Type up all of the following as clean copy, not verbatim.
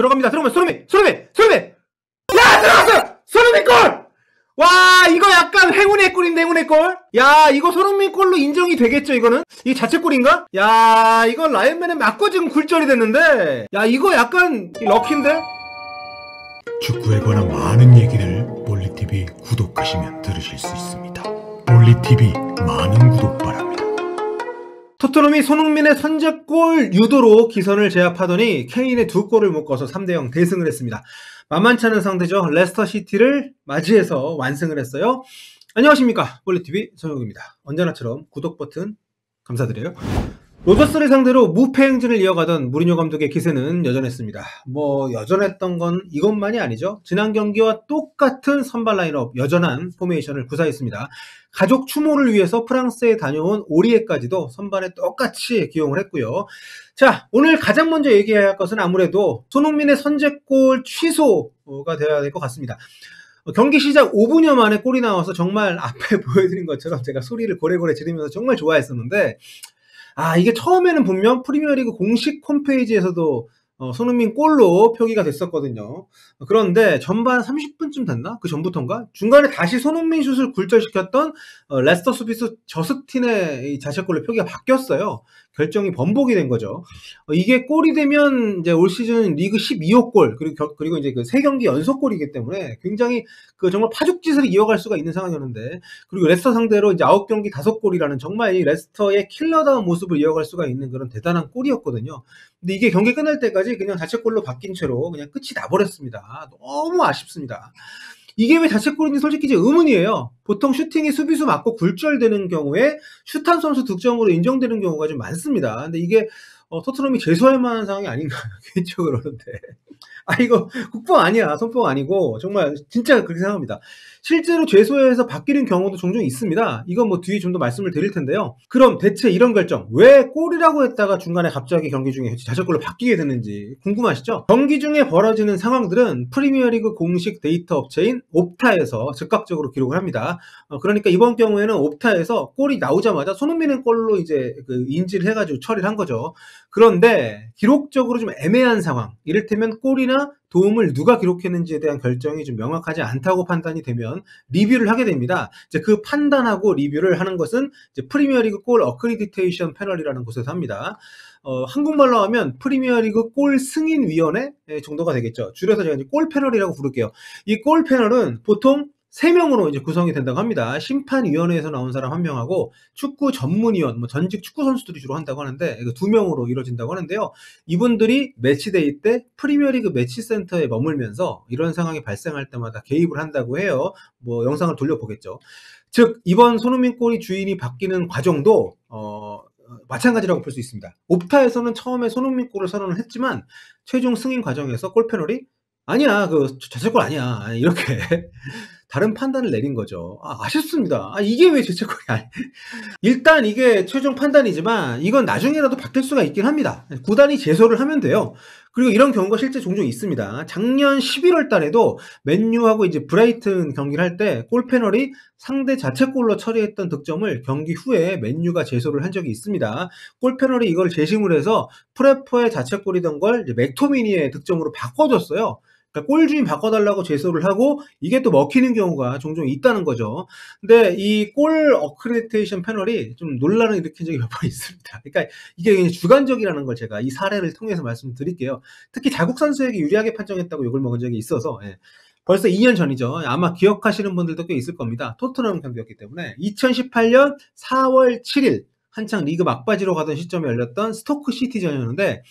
들어갑니다. 들어가면 손흥민! 야, 들어갔어요! 손흥민 골! 와, 이거 약간 행운의 골인데, 행운의 골? 야, 이거 손흥민 골로 인정이 되겠죠, 이거는? 이게 자책골인가? 야, 이거 라이언맨에 맞고 지금 굴절이 됐는데, 야, 이거 약간 럭키인데? 축구에 관한 많은 얘기를 몰리TV 구독하시면 들으실 수 있습니다. 몰리TV 많은 구독 바랍니다. 토트넘이 손흥민의 선제골 유도로 기선을 제압하더니 케인의 두 골을 묶어서 3대0 대승을 했습니다. 만만치 않은 상대죠. 레스터시티를 맞이해서 완승을 했어요. 안녕하십니까, 몰리TV 전용입니다. 언제나처럼 구독 버튼 감사드려요. 로저스를 상대로 무패 행진을 이어가던 무리뉴 감독의 기세는 여전했습니다. 여전했던 건 이것만이 아니죠. 지난 경기와 똑같은 선발 라인업, 여전한 포메이션을 구사했습니다. 가족 추모를 위해서 프랑스에 다녀온 오리에까지도 선발에 똑같이 기용을 했고요. 자, 오늘 가장 먼저 얘기해야 할 것은 아무래도 손흥민의 선제골 취소가 되어야 될 것 같습니다. 경기 시작 5분여 만에 골이 나와서 정말 앞에 보여드린 것처럼 제가 소리를 고래고래 지르면서 정말 좋아했었는데, 이게 처음에는 분명 프리미어리그 공식 홈페이지에서도 손흥민 골로 표기가 됐었거든요. 그런데 전반 30분쯤 됐나? 그 전부터인가? 중간에 다시 손흥민 슛을 굴절시켰던 레스터 수비수 저스틴의 이 자책골로 표기가 바뀌었어요. 결정이 번복이 된 거죠. 이게 골이 되면 이제 올 시즌 리그 12호 골, 그리고 이제 그 3경기 연속골이기 때문에 굉장히 정말 파죽지세를 이어갈 수가 있는 상황이었는데, 그리고 레스터 상대로 이제 9경기 5골이라는 정말 이 레스터의 킬러다운 모습을 이어갈 수가 있는 그런 대단한 골이었거든요. 근데 이게 경기 끝날 때까지 그냥 자책골로 바뀐 채로 그냥 끝이 나버렸습니다. 너무 아쉽습니다. 이게 왜 자책골인지 솔직히 이제 의문이에요. 보통 슈팅이 수비수 맞고 굴절되는 경우에 슛한 선수 득점으로 인정되는 경우가 좀 많습니다. 근데 이게 토트넘이 재수할 만한 상황이 아닌가 개인적으로 그런데 이거 국뽕 아니야, 손뽕 아니고 정말 진짜 그렇게 생각합니다. 실제로 죄수해서 바뀌는 경우도 종종 있습니다. 이건 뒤에 좀 더 말씀을 드릴 텐데요. 그럼 대체 이런 결정, 왜 골이라고 했다가 중간에 갑자기 경기 중에 자책골로 바뀌게 됐는지 궁금하시죠? 경기 중에 벌어지는 상황들은 프리미어리그 공식 데이터 업체인 옵타에서 즉각적으로 기록을 합니다. 그러니까 이번 경우에는 옵타에서 골이 나오자마자 손흥민의 골로 이제 인지를 해가지고 처리를 한 거죠. 그런데 기록적으로 좀 애매한 상황, 이를테면 골이나 도움을 누가 기록했는지에 대한 결정이 좀 명확하지 않다고 판단이 되면 리뷰를 하게 됩니다. 이제 그 판단하고 리뷰를 하는 것은 이제 프리미어리그 골 어크리디테이션 패널이라는 곳에서 합니다. 한국말로 하면 프리미어리그 골 승인위원회 정도가 되겠죠. 줄여서 제가 이제 골 패널이라고 부를게요. 이 골 패널은 보통 3명으로 이제 구성이 된다고 합니다. 심판위원회에서 나온 사람 1명하고 축구 전문위원, 전직 축구 선수들이 주로 한다고 하는데, 2명으로 이루어진다고 하는데요. 이분들이 매치데이 때 프리미어리그 매치센터에 머물면서 이런 상황이 발생할 때마다 개입을 한다고 해요. 영상을 돌려보겠죠. 즉, 이번 손흥민 골이 주인이 바뀌는 과정도 마찬가지라고 볼 수 있습니다. 옵타에서는 처음에 손흥민 골을 선언을 했지만 최종 승인 과정에서 골 패널이 아니야, 자책골 아니야, 이렇게 다른 판단을 내린 거죠. 아쉽습니다. 이게 왜 자책골이 아니? 일단 이게 최종 판단이지만 이건 나중에라도 바뀔 수가 있긴 합니다. 구단이 제소를 하면 돼요. 그리고 이런 경우가 실제 종종 있습니다. 작년 11월 달에도 맨유하고 이제 브라이튼 경기를 할 때 골 패널이 상대 자책골로 처리했던 득점을 경기 후에 맨유가 제소를 한 적이 있습니다. 골 패널이 이걸 재심을 해서 프레퍼의 자책골이던 걸 이제 맥토미니의 득점으로 바꿔줬어요. 그러니까 골주인 바꿔달라고 제소를 하고 이게 또 먹히는 경우가 종종 있다는 거죠. 근데 이 골 어크리디테이션 패널이 좀 논란을 일으킨 적이 몇 번 있습니다. 그러니까 이게 주관적이라는 걸 제가 이 사례를 통해서 말씀드릴게요. 특히 자국 선수에게 유리하게 판정했다고 욕을 먹은 적이 있어서, 벌써 2년 전이죠. 아마 기억하시는 분들도 꽤 있을 겁니다. 토트넘 경기였기 때문에 2018년 4월 7일 한창 리그 막바지로 가던 시점에 열렸던 스토크 시티전이었는데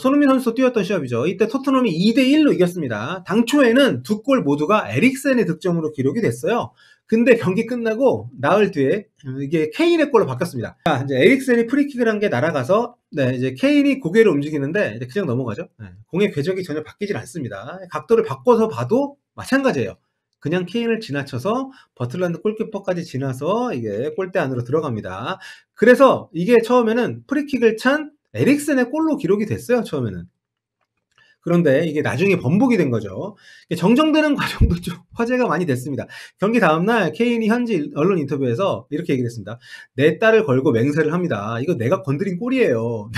손흥민 선수도 뛰었던 시합이죠. 이때 토트넘이 2대1로 이겼습니다. 당초에는 두 골 모두가 에릭센의 득점으로 기록이 됐어요. 근데 경기 끝나고 나흘 뒤에 이게 케인의 골로 바뀌었습니다. 이제 에릭센이 프리킥을 한 게 날아가서 이제 케인이 고개를 움직이는데 이제 그냥 넘어가죠. 공의 궤적이 전혀 바뀌질 않습니다. 각도를 바꿔서 봐도 마찬가지예요. 그냥 케인을 지나쳐서 버틀란드 골키퍼까지 지나서 이게 골대 안으로 들어갑니다. 그래서 이게 처음에는 프리킥을 찬 에릭센의 골로 기록이 됐어요, 처음에는. 그런데 이게 나중에 번복이 된 거죠. 정정되는 과정도 좀 화제가 많이 됐습니다. 경기 다음날 케인이 현지 언론 인터뷰에서 이렇게 얘기를 했습니다. 내 딸을 걸고 맹세를 합니다. 이거 내가 건드린 골이에요.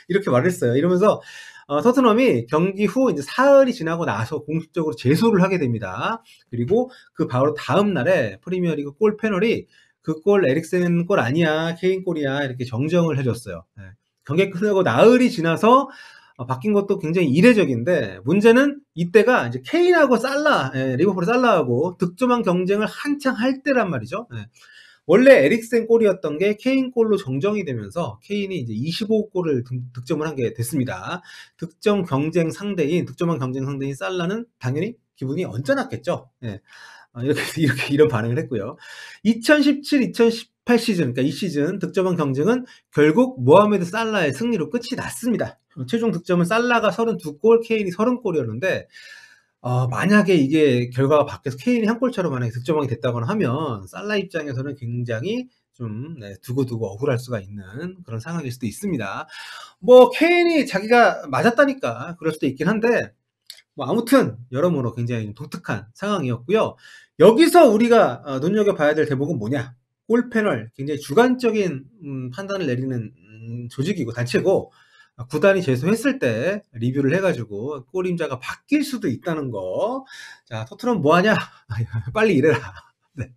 이렇게 말했어요. 이러면서 토트넘이 경기 후 이제 사흘이 지나고 나서 공식적으로 제소를 하게 됩니다. 그리고 그 바로 다음 날에 프리미어리그 골 패널이 그 골 에릭센 골 아니야, 케인 골이야 이렇게 정정을 해줬어요. 네. 경기 끝나고 나흘이 지나서 바뀐 것도 굉장히 이례적인데 문제는 이때가 이제 케인하고 살라, 리버풀의 살라하고 득점왕 경쟁을 한창 할 때란 말이죠. 원래 에릭센 골이었던 게 케인 골로 정정이 되면서 케인이 이제 25골을 득점을 한 게 됐습니다. 득점왕 경쟁 상대인 살라는 당연히 기분이 언짢았겠죠. 이런 반응을 했고요. 2017-2018 시즌, 그러니까 이 시즌 득점왕 경쟁은 결국 모하메드 살라의 승리로 끝이 났습니다. 최종 득점은 살라가 32골, 케인이 30골이었는데 만약에 이게 결과가 바뀌어서 케인이 한 골차로 만약에 득점왕이 됐다거나 하면 살라 입장에서는 굉장히 좀 두고두고 억울할 수가 있는 그런 상황일 수도 있습니다. 뭐 케인이 자기가 맞았다니까 그럴 수도 있긴 한데 뭐 아무튼 여러모로 굉장히 독특한 상황이었고요. 여기서 우리가 눈여겨봐야 될 대목은 뭐냐? 골 패널, 굉장히 주관적인 판단을 내리는 조직이고 단체고 구단이 제소했을 때 리뷰를 해가지고 골 임자가 바뀔 수도 있다는 거. 자, 토트넘 뭐하냐? 빨리 이래라. 네.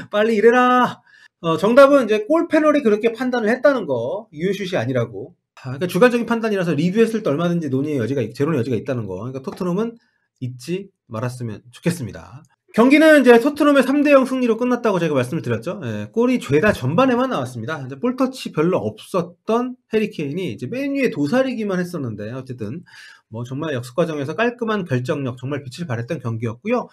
빨리 이래라. 정답은 이제 골 패널이 그렇게 판단을 했다는 거. 유효슛이 아니라고. 그러니까 주관적인 판단이라서 리뷰했을 때 얼마든지 재론의 여지가 있다는 거. 그러니까 토트넘은 잊지 말았으면 좋겠습니다. 경기는 이제 토트넘의 3대0 승리로 끝났다고 제가 말씀을 드렸죠. 골이 죄다 전반에만 나왔습니다. 이제 볼터치 별로 없었던 해리 케인이 이제 맨 위에 도사리기만 했었는데 어쨌든 뭐 정말 역습 과정에서 깔끔한 결정력, 정말 빛을 발했던 경기였고요.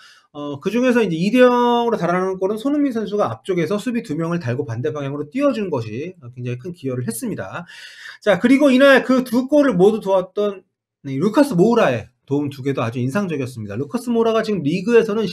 그 중에서 이제 2대0으로 달아나는 골은 손흥민 선수가 앞쪽에서 수비 2명을 달고 반대 방향으로 띄워준 것이 굉장히 큰 기여를 했습니다. 자, 그리고 이날 그 두 골을 모두 도왔던 루카스 모우라의 도움 2개도 아주 인상적이었습니다. 루카스 모우라가 지금 리그에서는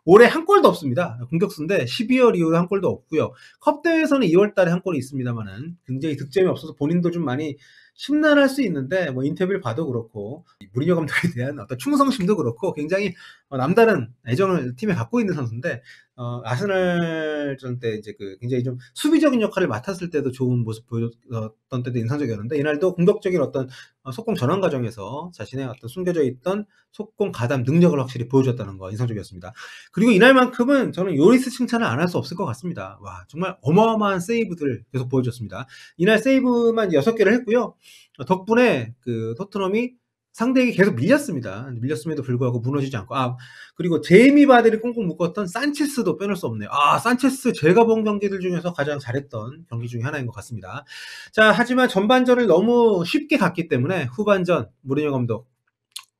올해 한 골도 없습니다. 공격수인데 12월 이후로 한 골도 없고요. 컵대회에서는 2월 달에 한 골이 있습니다만은 굉장히 득점이 없어서 본인도 좀 많이 심란할 수 있는데 뭐 인터뷰를 봐도 그렇고 무리뉴 감독에 대한 어떤 충성심도 그렇고 굉장히 남다른 애정을 팀에 갖고 있는 선수인데 아스날전 때 이제 굉장히 좀 수비적인 역할을 맡았을 때도 좋은 모습 보여줬던 때도 인상적이었는데 이날도 공격적인 어떤 속공 전환 과정에서 자신의 어떤 숨겨져 있던 속공 가담 능력을 확실히 보여줬다는 거 인상적이었습니다. 그리고 이날만큼은 저는 요리스 칭찬을 안 할 수 없을 것 같습니다. 와, 정말 어마어마한 세이브들 계속 보여줬습니다. 이날 세이브만 6개를 했고요. 덕분에 토트넘이 상대에게 계속 밀렸습니다. 밀렸음에도 불구하고 무너지지 않고 그리고 제이미 바델이 꽁꽁 묶었던 산체스도 빼놓을 수 없네요. 산체스 제가 본 경기들 중에서 가장 잘했던 경기 중에 하나인 것 같습니다. 자, 하지만 전반전을 너무 쉽게 갔기 때문에 후반전 무리뉴 감독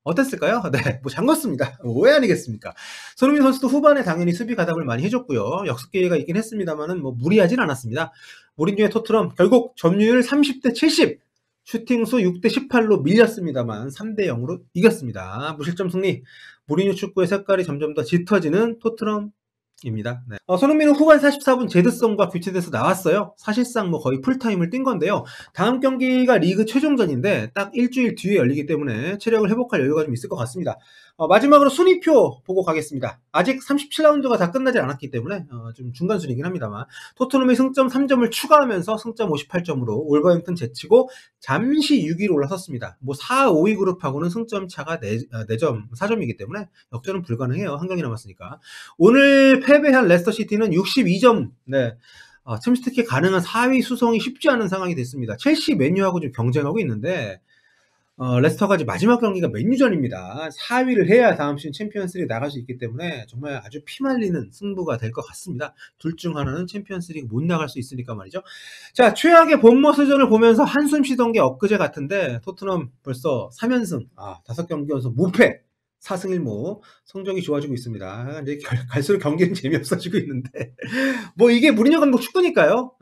어땠을까요? 네, 뭐 잠궜습니다. 왜 아니겠습니까? 손흥민 선수도 후반에 당연히 수비 가담을 많이 해줬고요. 역습 기회가 있긴 했습니다만은 뭐 무리하진 않았습니다. 무리뉴의 토트넘 결국 점유율 30대70, 슈팅수 6대18로 밀렸습니다만 3대0으로 이겼습니다. 무실점 승리. 무리뉴 축구의 색깔이 점점 더 짙어지는 토트넘입니다. 네. 손흥민은 후반 44분 제드성과 교체돼서 나왔어요. 사실상 뭐 거의 풀타임을 뛴 건데요. 다음 경기가 리그 최종전인데 딱 일주일 뒤에 열리기 때문에 체력을 회복할 여유가 좀 있을 것 같습니다. 마지막으로 순위표 보고 가겠습니다. 아직 37라운드가 다 끝나지 않았기 때문에 좀 중간 순위긴 합니다만 토트넘이 승점 3점을 추가하면서 승점 58점으로 올버햄튼 제치고 잠시 6위로 올라섰습니다. 뭐 4, 5위 그룹하고는 승점 차가 4점, 4점이기 때문에 역전은 불가능해요. 한 경기 남았으니까. 오늘 패배한 레스터시티는 62점, 챔스 티켓 가능한 4위 수성이 쉽지 않은 상황이 됐습니다. 첼시, 맨유하고 좀 경쟁하고 있는데 레스터가 마지막 경기가 맨유전입니다. 4위를 해야 다음 시즌 챔피언스리그 나갈 수 있기 때문에 정말 아주 피말리는 승부가 될 것 같습니다. 둘 중 하나는 챔피언스리그 못 나갈 수 있으니까 말이죠. 자, 최악의 본머스전을 보면서 한숨 쉬던 게 엊그제 같은데 토트넘 벌써 3연승, 5경기 연속 무패, 4승 1무 성적이 좋아지고 있습니다. 이제 갈수록 경기는 재미없어지고 있는데 뭐 이게 무리뉴 감독 축구니까요.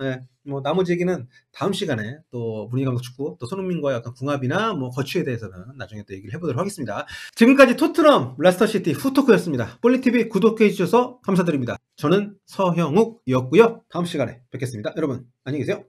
뭐 나머지 얘기는 다음 시간에 또 무리뉴 감독 축구, 또 손흥민과의 어떤 궁합이나 뭐 거취에 대해서는 나중에 또 얘기를 해보도록 하겠습니다. 지금까지 토트넘 레스터시티 후토크였습니다. 볼리TV 구독해 주셔서 감사드립니다. 저는 서형욱이었고요. 다음 시간에 뵙겠습니다. 여러분 안녕히 계세요.